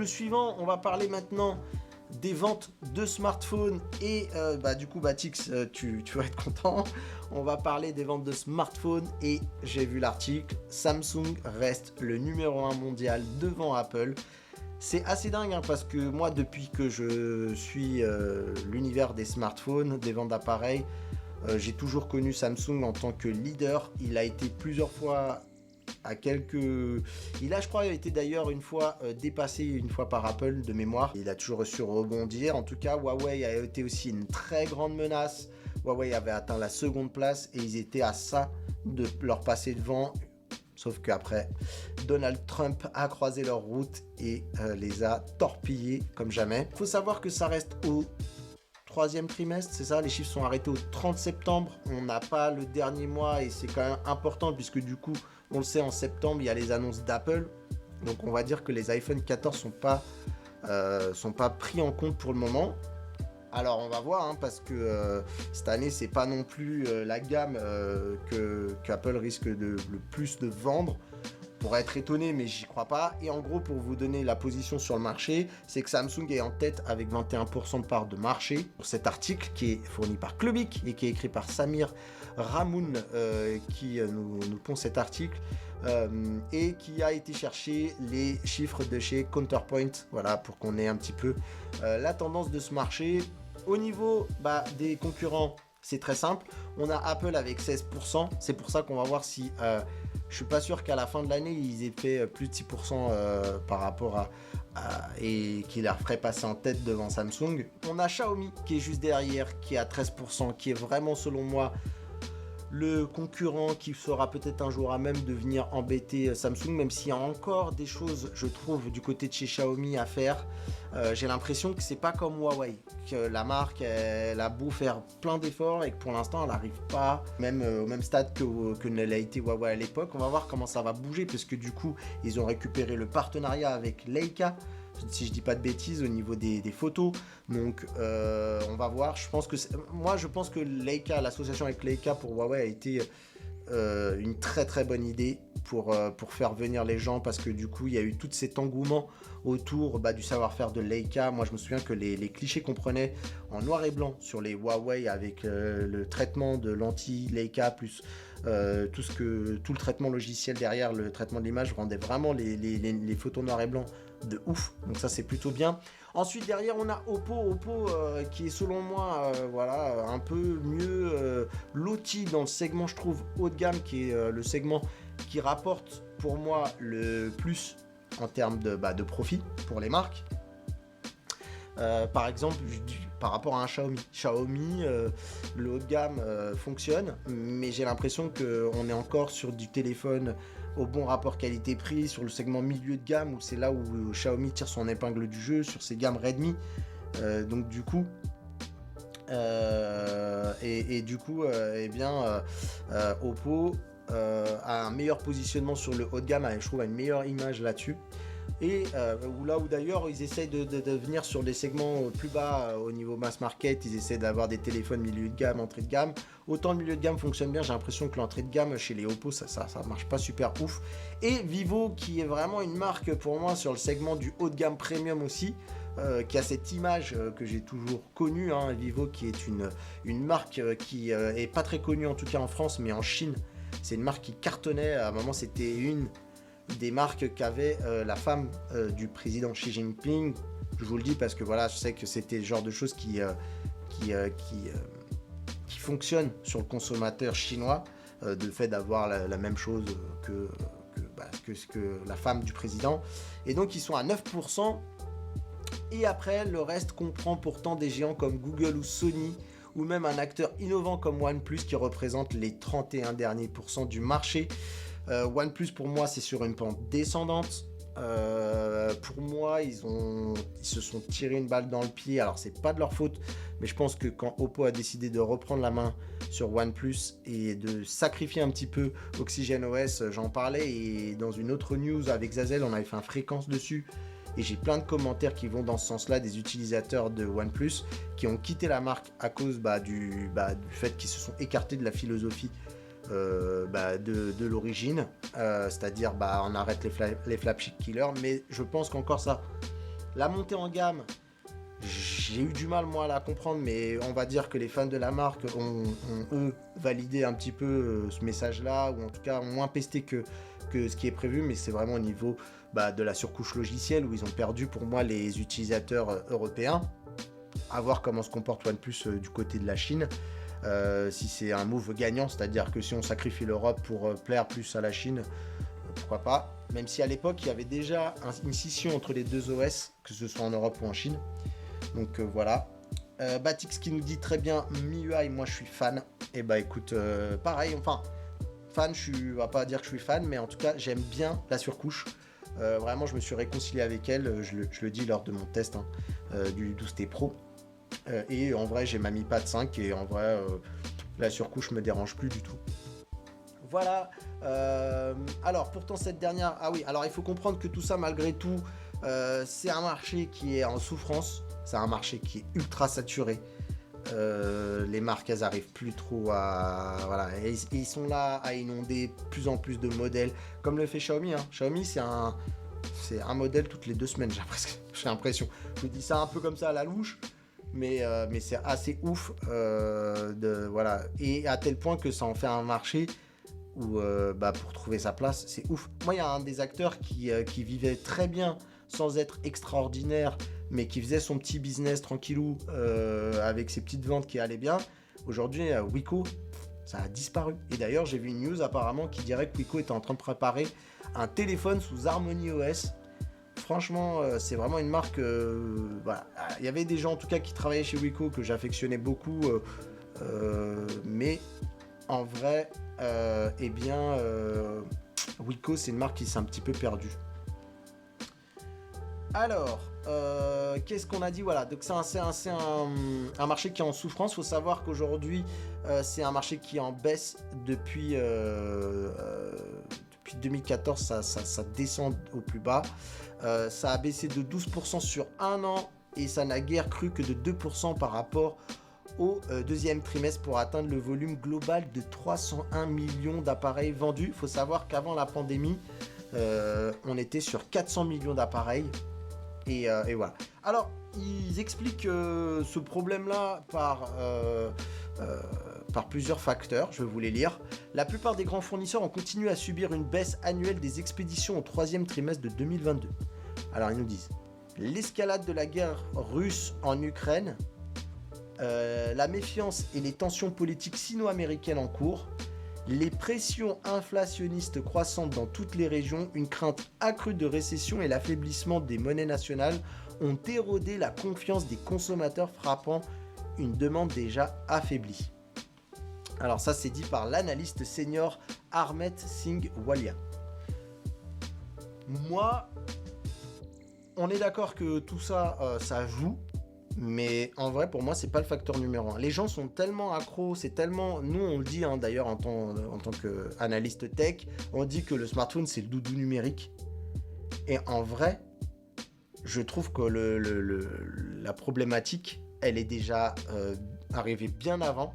suivant, on va parler maintenant des ventes de smartphones et du coup Batix, tu vas être content. On va parler des ventes de smartphones et j'ai vu l'article, Samsung reste le numéro 1 mondial devant Apple. C'est assez dingue hein, parce que moi depuis que je suis l'univers des smartphones, des ventes d'appareils, j'ai toujours connu Samsung en tant que leader. Il a été plusieurs fois à quelques... Il a, je crois, été d'ailleurs une fois dépassé une fois par Apple de mémoire. Il a toujours su rebondir. En tout cas, Huawei a été aussi une très grande menace. Huawei avait atteint la seconde place et ils étaient à ça de leur passer devant. Sauf qu'après, Donald Trump a croisé leur route et les a torpillés comme jamais. Il faut savoir que ça reste au troisième trimestre, c'est ça, les chiffres sont arrêtés au 30 septembre. On n'a pas le dernier mois et c'est quand même important puisque du coup, on le sait, en septembre, il y a les annonces d'Apple. Donc on va dire que les iPhone 14 sont pas pris en compte pour le moment. Alors on va voir hein, parce que cette année c'est pas non plus la gamme qu'Apple risque de le plus de vendre. Pour être étonné, mais j'y crois pas. Et en gros, pour vous donner la position sur le marché, c'est que Samsung est en tête avec 21% de part de marché. Pour cet article qui est fourni par Clubic et qui est écrit par Samir Ramoun, qui nous pond cet article, et qui a été chercher les chiffres de chez Counterpoint, voilà, pour qu'on ait un petit peu la tendance de ce marché. Au niveau des concurrents, c'est très simple. On a Apple avec 16%. C'est pour ça qu'on va voir si... je suis pas sûr qu'à la fin de l'année, ils aient fait plus de 6% par rapport et qu'ils leur feraient passer en tête devant Samsung. On a Xiaomi qui est juste derrière, qui est à 13%, qui est vraiment selon moi le concurrent qui sera peut-être un jour à même de venir embêter Samsung, même s'il y a encore des choses, je trouve, du côté de chez Xiaomi à faire. J'ai l'impression que c'est pas comme Huawei, que la marque elle a beau faire plein d'efforts et que pour l'instant elle n'arrive pas même au même stade que ne l'a été Huawei à l'époque. On va voir comment ça va bouger parce que du coup ils ont récupéré le partenariat avec Leica, si je dis pas de bêtises, au niveau des photos. Donc on va voir. Je pense que Leica, l'association avec Leica pour Huawei a été une très très bonne idée pour faire venir les gens, parce que du coup il y a eu tout cet engouement autour du savoir-faire de Leica. Moi je me souviens que les clichés qu'on prenait en noir et blanc sur les Huawei avec le traitement de lentilles Leica plus tout le traitement logiciel derrière, le traitement de l'image rendait vraiment les photos noir et blanc de ouf. Donc ça c'est plutôt bien. Ensuite derrière on a Oppo qui est selon moi un peu mieux loti dans le segment, je trouve, haut de gamme, qui est le segment qui rapporte pour moi le plus en termes de profit pour les marques. Par exemple, par rapport à un Xiaomi, le haut de gamme fonctionne, mais j'ai l'impression qu'on est encore sur du téléphone au bon rapport qualité-prix, sur le segment milieu de gamme, où c'est là où Xiaomi tire son épingle du jeu, sur ses gammes Redmi. Donc du coup, Oppo a un meilleur positionnement sur le haut de gamme, je trouve, a une meilleure image là-dessus. Et où d'ailleurs ils essayent de venir sur des segments plus bas au niveau mass market, ils essaient d'avoir des téléphones milieu de gamme, entrée de gamme. Autant le milieu de gamme fonctionne bien, j'ai l'impression que l'entrée de gamme chez les Oppo ça marche pas super ouf. Et Vivo qui est vraiment une marque pour moi sur le segment du haut de gamme premium aussi, qui a cette image que j'ai toujours connue, hein. Vivo qui est une marque qui est pas très connue en tout cas en France, mais en Chine c'est une marque qui cartonnait. À un moment c'était une des marques qu'avait la femme du président Xi Jinping. Je vous le dis parce que voilà, je sais que c'était le genre de choses qui fonctionne sur le consommateur chinois, de fait d'avoir la même chose que la femme du président. Et donc ils sont à 9%. Et après, le reste comprend pourtant des géants comme Google ou Sony, ou même un acteur innovant comme OnePlus qui représente les 31 derniers pourcents du marché. OnePlus pour moi c'est sur une pente descendante. Pour moi ils se sont tirés une balle dans le pied. Alors c'est pas de leur faute, mais je pense que quand Oppo a décidé de reprendre la main sur OnePlus et de sacrifier un petit peu OxygenOS, j'en parlais, et dans une autre news avec Zazel on avait fait un fréquence dessus. Et j'ai plein de commentaires qui vont dans ce sens-là, des utilisateurs de OnePlus qui ont quitté la marque à cause du fait qu'ils se sont écartés de la philosophie de l'origine, c'est-à-dire on arrête les flagship killers. Mais je pense qu'encore ça, La montée en gamme, j'ai eu du mal moi à la comprendre, mais on va dire que les fans de la marque ont eux validé un petit peu ce message-là, ou en tout cas ont moins pesté que ce qui est prévu, mais c'est vraiment au niveau de la surcouche logicielle où ils ont perdu pour moi les utilisateurs européens. À voir comment se comporte OnePlus du côté de la Chine. Si c'est un move gagnant, c'est-à-dire que si on sacrifie l'Europe pour plaire plus à la Chine, pourquoi pas. Même si à l'époque il y avait déjà une scission entre les deux OS, que ce soit en Europe ou en Chine. Donc voilà. Batix qui nous dit très bien MIUI, moi je suis fan. Et écoute, pareil, enfin fan, on va pas dire que je suis fan, mais en tout cas j'aime bien la surcouche. Vraiment je me suis réconcilié avec elle, je le dis lors de mon test du 12T Pro. Et en vrai j'ai ma Mi Pad 5 et en vrai la surcouche me dérange plus du tout. Voilà. Alors pourtant cette dernière, ah oui, alors il faut comprendre que tout ça malgré tout, c'est un marché qui est en souffrance, c'est un marché qui est ultra saturé. Les marques elles arrivent plus trop à voilà, et ils sont là à inonder plus en plus de modèles comme le fait Xiaomi. Xiaomi c'est un modèle toutes les 2 semaines, j'ai l'impression. Je vous dis ça un peu comme ça à la louche, mais c'est assez ouf voilà, et à tel point que ça en fait un marché où pour trouver sa place c'est ouf. Moi il y a un des acteurs qui vivait très bien sans être extraordinaire, mais qui faisait son petit business tranquillou avec ses petites ventes qui allaient bien. Aujourd'hui, Wiko, ça a disparu. Et d'ailleurs, j'ai vu une news apparemment qui dirait que Wiko était en train de préparer un téléphone sous Harmony OS. Franchement, c'est vraiment une marque... voilà. Il y avait des gens en tout cas qui travaillaient chez Wiko que j'affectionnais beaucoup, mais en vrai, Wiko, c'est une marque qui s'est un petit peu perdue. Alors, qu'est-ce qu'on a dit? Voilà, donc c'est un marché qui est en souffrance. Il faut savoir qu'aujourd'hui, c'est un marché qui est en baisse depuis 2014. Ça descend au plus bas. Ça a baissé de 12% sur un an et ça n'a guère cru que de 2% par rapport au deuxième trimestre pour atteindre le volume global de 301 millions d'appareils vendus. Il faut savoir qu'avant la pandémie, on était sur 400 millions d'appareils. Et voilà. Alors, ils expliquent ce problème-là par plusieurs facteurs. Je vais vous les lire. La plupart des grands fournisseurs ont continué à subir une baisse annuelle des expéditions au troisième trimestre de 2022. Alors, ils nous disent l'escalade de la guerre russe en Ukraine, la méfiance et les tensions politiques sino-américaines en cours, les pressions inflationnistes croissantes dans toutes les régions, une crainte accrue de récession et l'affaiblissement des monnaies nationales ont érodé la confiance des consommateurs, frappant une demande déjà affaiblie. Alors ça, c'est dit par l'analyste senior Harmet Singh Walia. Moi, on est d'accord que tout ça, ça joue. Mais en vrai, pour moi, c'est pas le facteur numéro 1. Les gens sont tellement accros, c'est tellement... Nous, on le dit d'ailleurs en tant qu'analyste tech, on dit que le smartphone, c'est le doudou numérique. Et en vrai, je trouve que la problématique, elle est déjà arrivée bien avant.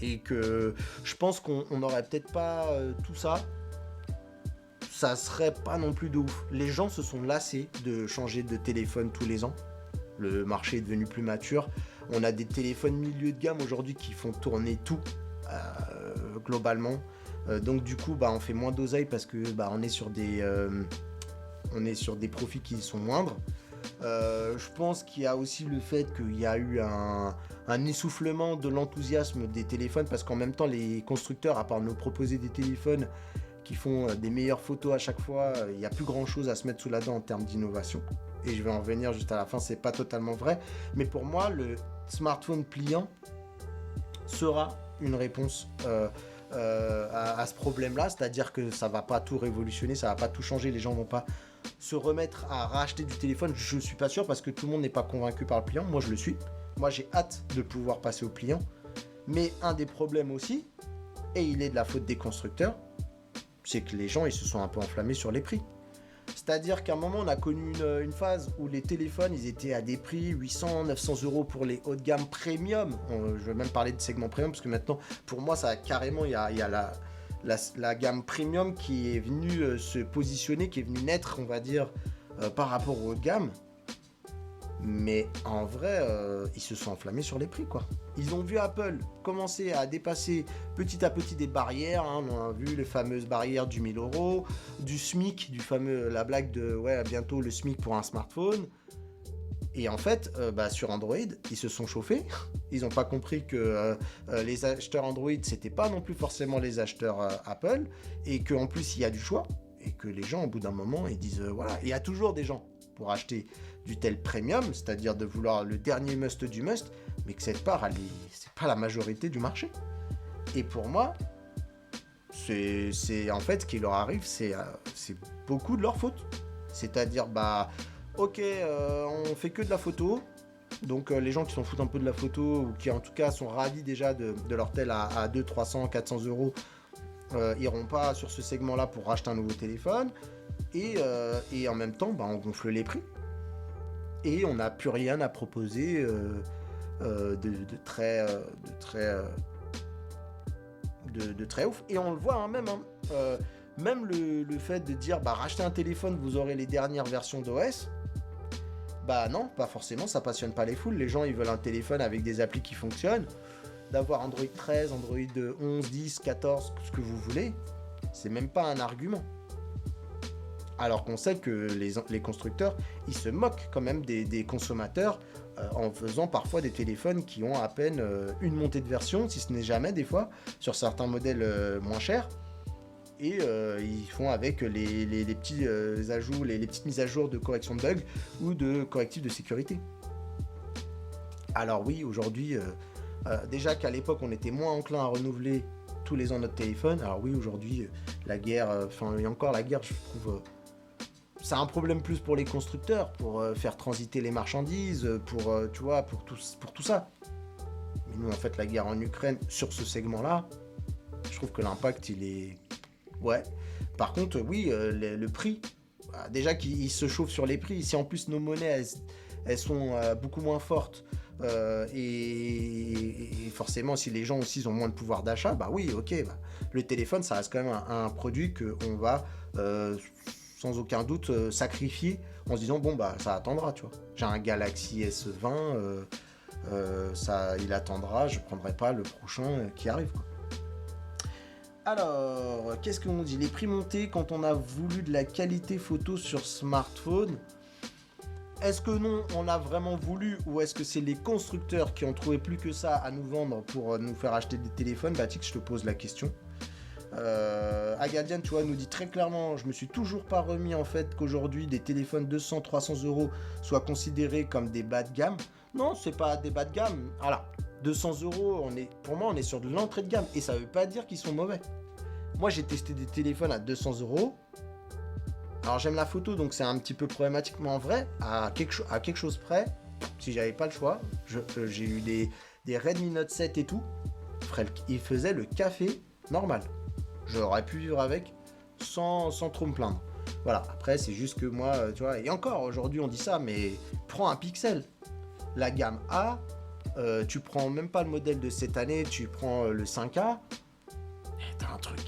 Et que je pense qu'on n'aurait peut-être pas tout ça. Ça serait pas non plus de ouf. Les gens se sont lassés de changer de téléphone tous les ans. Le marché est devenu plus mature. On a des téléphones milieu de gamme aujourd'hui qui font tourner tout globalement. Donc du coup, on fait moins d'oseille parce que on est sur des profits qui sont moindres. Je pense qu'il y a aussi le fait qu'il y a eu un essoufflement de l'enthousiasme des téléphones parce qu'en même temps, les constructeurs, à part nous proposer des téléphones qui font des meilleures photos à chaque fois, il n'y a plus grand chose à se mettre sous la dent en termes d'innovation. Et je vais en revenir juste à la fin, c'est pas totalement vrai. Mais pour moi, le smartphone pliant sera une réponse à ce problème-là. C'est-à-dire que ça va pas tout révolutionner, ça va pas tout changer. Les gens vont pas se remettre à racheter du téléphone. Je suis pas sûr parce que tout le monde n'est pas convaincu par le pliant. Moi, je le suis. Moi, j'ai hâte de pouvoir passer au pliant. Mais un des problèmes aussi, et il est de la faute des constructeurs, c'est que les gens ils se sont un peu enflammés sur les prix. C'est-à-dire qu'à un moment, on a connu une phase où les téléphones, ils étaient à des prix 800, 900 € pour les haut de gamme premium. Je vais même parler de segment premium, parce que maintenant, pour moi, ça a carrément, il y a la gamme premium qui est venue se positionner, qui est venue naître, on va dire, par rapport au haut de gamme. Mais en vrai, ils se sont enflammés sur les prix, quoi. Ils ont vu Apple commencer à dépasser petit à petit des barrières. Hein. On a vu les fameuses barrières du 1000 euros, du SMIC, la blague de ouais, bientôt le SMIC pour un smartphone. Et en fait, sur Android, ils se sont chauffés. Ils n'ont pas compris que les acheteurs Android, c'était pas non plus forcément les acheteurs Apple. Et qu'en plus, il y a du choix. Et que les gens, au bout d'un moment, ils disent voilà, il y a toujours des gens pour acheter du tel premium, c'est-à-dire de vouloir le dernier must du must, mais que cette part, c'est pas la majorité du marché. Et pour moi, c'est en fait ce qui leur arrive, c'est beaucoup de leur faute. C'est-à-dire, ok, on fait que de la photo, donc les gens qui s'en foutent un peu de la photo, ou qui en tout cas sont ravis déjà de leur tel à 200, 300, 400 euros, iront pas sur ce segment-là pour racheter un nouveau téléphone, et en même temps, on gonfle les prix. Et on n'a plus rien à proposer de très ouf. Et on le voit même le fait de dire rachetez un téléphone, vous aurez les dernières versions d'OS. Non, pas forcément, ça passionne pas les foules. Les gens ils veulent un téléphone avec des applis qui fonctionnent. D'avoir Android 13, Android 11, 10, 14, ce que vous voulez, c'est même pas un argument. Alors qu'on sait que les constructeurs, ils se moquent quand même des consommateurs en faisant parfois des téléphones qui ont à peine une montée de version, si ce n'est jamais des fois, sur certains modèles moins chers. Et ils font avec les petits ajouts, les petites mises à jour de correction de bugs ou de correctifs de sécurité. Alors oui, aujourd'hui, déjà qu'à l'époque, on était moins enclin à renouveler tous les ans notre téléphone. Alors oui, aujourd'hui, la guerre, et encore la guerre, je trouve... c'est un problème plus pour les constructeurs, pour faire transiter les marchandises, pour tout ça. Mais nous, en fait, la guerre en Ukraine, sur ce segment-là, je trouve que l'impact, il est... Ouais. Par contre, oui, le prix, déjà qu'ils se chauffent sur les prix, si en plus nos monnaies, elles sont beaucoup moins fortes, et forcément, si les gens aussi ont moins de pouvoir d'achat, oui, ok, le téléphone, ça reste quand même un produit qu'on va... sans aucun doute sacrifier en se disant ça attendra, tu vois. J'ai un Galaxy S20, il attendra, je prendrai pas le prochain qui arrive, quoi. Alors, qu'est-ce qu'on dit? Les prix montés quand on a voulu de la qualité photo sur smartphone. Est-ce que non, on a vraiment voulu, ou est-ce que c'est les constructeurs qui ont trouvé plus que ça à nous vendre pour nous faire acheter des téléphones? Tic, je te pose la question. Agadian, tu vois, nous dit très clairement, je me suis toujours pas remis en fait qu'aujourd'hui des téléphones 200-300 euros soient considérés comme des bas de gamme. Non, c'est pas des bas de gamme. Alors, 200 euros, pour moi, on est sur de l'entrée de gamme et ça veut pas dire qu'ils sont mauvais. Moi, j'ai testé des téléphones à 200 euros. Alors, j'aime la photo, donc c'est un petit peu problématique, mais en vrai, à quelque chose près, si j'avais pas le choix, j'ai eu des Redmi Note 7 et tout. Ils faisaient le café normal. J'aurais pu vivre avec sans trop me plaindre. Voilà, après c'est juste que moi, tu vois, et encore aujourd'hui on dit ça, mais prends un Pixel. La gamme A, tu prends même pas le modèle de cette année, tu prends le 5A, et t'as un truc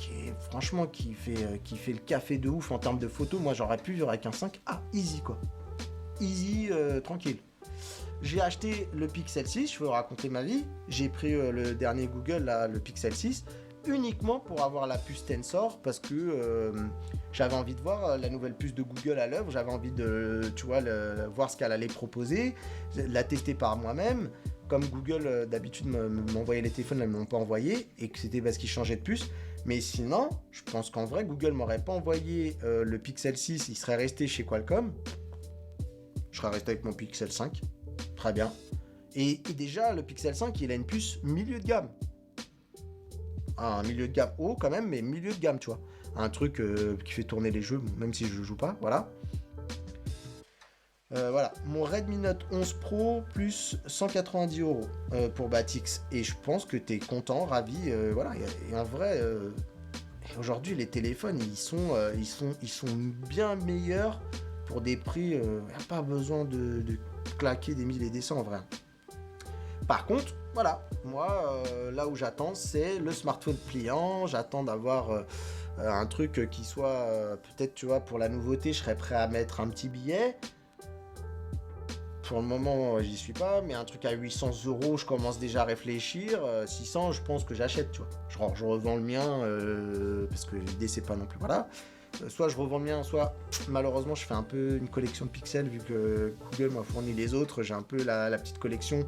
qui fait le café de ouf en termes de photos. Moi j'aurais pu vivre avec un 5A, easy quoi. Easy, tranquille. J'ai acheté le Pixel 6, je veux raconter ma vie. J'ai pris le dernier Google, là, le Pixel 6. Uniquement pour avoir la puce Tensor parce que j'avais envie de voir la nouvelle puce de Google à l'œuvre, j'avais envie de voir ce qu'elle allait proposer, la tester par moi-même. Comme Google d'habitude m'envoyait les téléphones, elles ne m'ont pas envoyé et que c'était parce qu'ils changeaient de puce. Mais sinon, je pense qu'en vrai, Google m'aurait pas envoyé le Pixel 6, il serait resté chez Qualcomm. Je serais resté avec mon Pixel 5. Très bien. Et déjà, le Pixel 5, il a une puce milieu de gamme. Un milieu de gamme haut quand même, mais milieu de gamme, tu vois. Un truc qui fait tourner les jeux, même si je joue pas, voilà. Voilà, mon Redmi Note 11 Pro plus 190 € pour Batix. Et je pense que t'es content, ravi, voilà. Et en vrai, aujourd'hui, les téléphones, ils sont bien meilleurs pour des prix. Y a pas besoin de claquer des 1000 et des 100 en vrai. Par contre, voilà, moi, là où j'attends, c'est le smartphone pliant. J'attends d'avoir un truc qui soit, peut-être, tu vois, pour la nouveauté, je serais prêt à mettre un petit billet. pour le moment, j'y suis pas, mais un truc à 800 euros, je commence déjà à réfléchir. 600, je pense que j'achète, tu vois. Genre, je revends le mien, parce que l'idée, c'est pas non plus, voilà. Soit je revends le mien, soit malheureusement, je fais un peu une collection de pixels, vu que Google m'a fourni les autres. J'ai un peu la petite collection.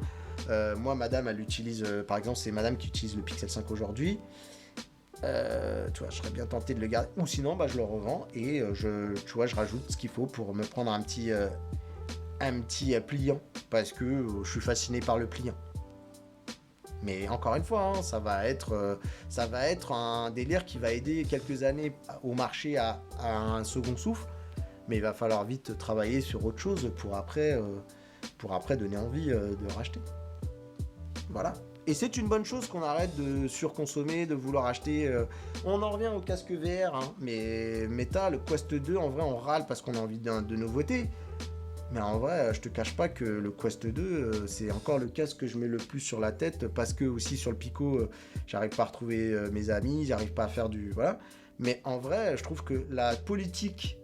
Moi, madame, elle utilise, par exemple, c'est madame qui utilise le Pixel 5 aujourd'hui. Tu vois, je serais bien tenté de le garder. Ou sinon, bah, je le revends et tu vois, je rajoute ce qu'il faut pour me prendre un petit pliant. Parce que je suis fasciné par le pliant. Mais encore une fois, hein, ça va être un délire qui va aider quelques années au marché à un second souffle. Mais il va falloir vite travailler sur autre chose pour après donner envie de racheter. Voilà. Et c'est une bonne chose qu'on arrête de surconsommer, de vouloir acheter. On en revient au casque VR, hein, mais Meta, le Quest 2, en vrai, on râle parce qu'on a envie de nouveautés. Mais en vrai, je te cache pas que le Quest 2, c'est encore le casque que je mets le plus sur la tête parce que aussi sur le Pico, j'arrive pas à retrouver mes amis, j'arrive pas à faire du. Voilà. Mais en vrai, je trouve que la politique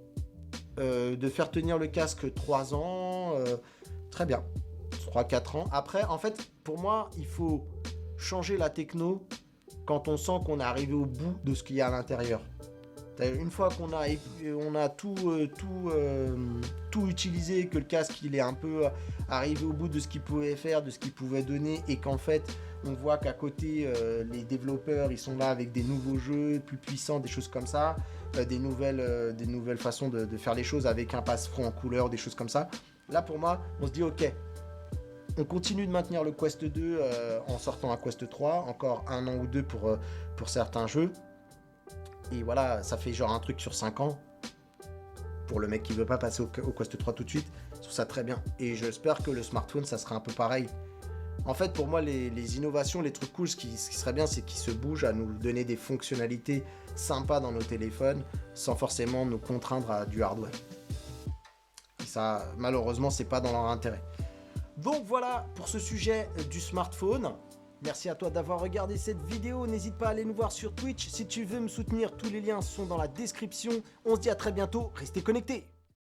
de faire tenir le casque 3 ans, très bien. 3-4 ans. Après, en fait, pour moi, il faut changer la techno quand on sent qu'on est arrivé au bout de ce qu'il y a à l'intérieur. Une fois qu'on a tout utilisé, que le casque il est un peu arrivé au bout de ce qu'il pouvait faire, de ce qu'il pouvait donner, et qu'en fait on voit qu'à côté les développeurs ils sont là avec des nouveaux jeux plus puissants, des choses comme ça, des nouvelles façons de faire les choses avec un passe-front en couleur, des choses comme ça. Là pour moi on se dit ok, on continue de maintenir le Quest 2 en sortant un Quest 3, encore 1 an ou 2 pour certains jeux. Et voilà, ça fait genre un truc sur 5 ans. Pour le mec qui veut pas passer au Quest 3 tout de suite, je trouve ça très bien. Et j'espère que le smartphone, ça sera un peu pareil. En fait, pour moi, les innovations, les trucs cool, ce qui serait bien, c'est qu'ils se bougent à nous donner des fonctionnalités sympas dans nos téléphones, sans forcément nous contraindre à du hardware. Et ça, malheureusement, c'est pas dans leur intérêt. Donc voilà pour ce sujet du smartphone. Merci à toi d'avoir regardé cette vidéo. N'hésite pas à aller nous voir sur Twitch. Si tu veux me soutenir, tous les liens sont dans la description. On se dit à très bientôt. Restez connectés.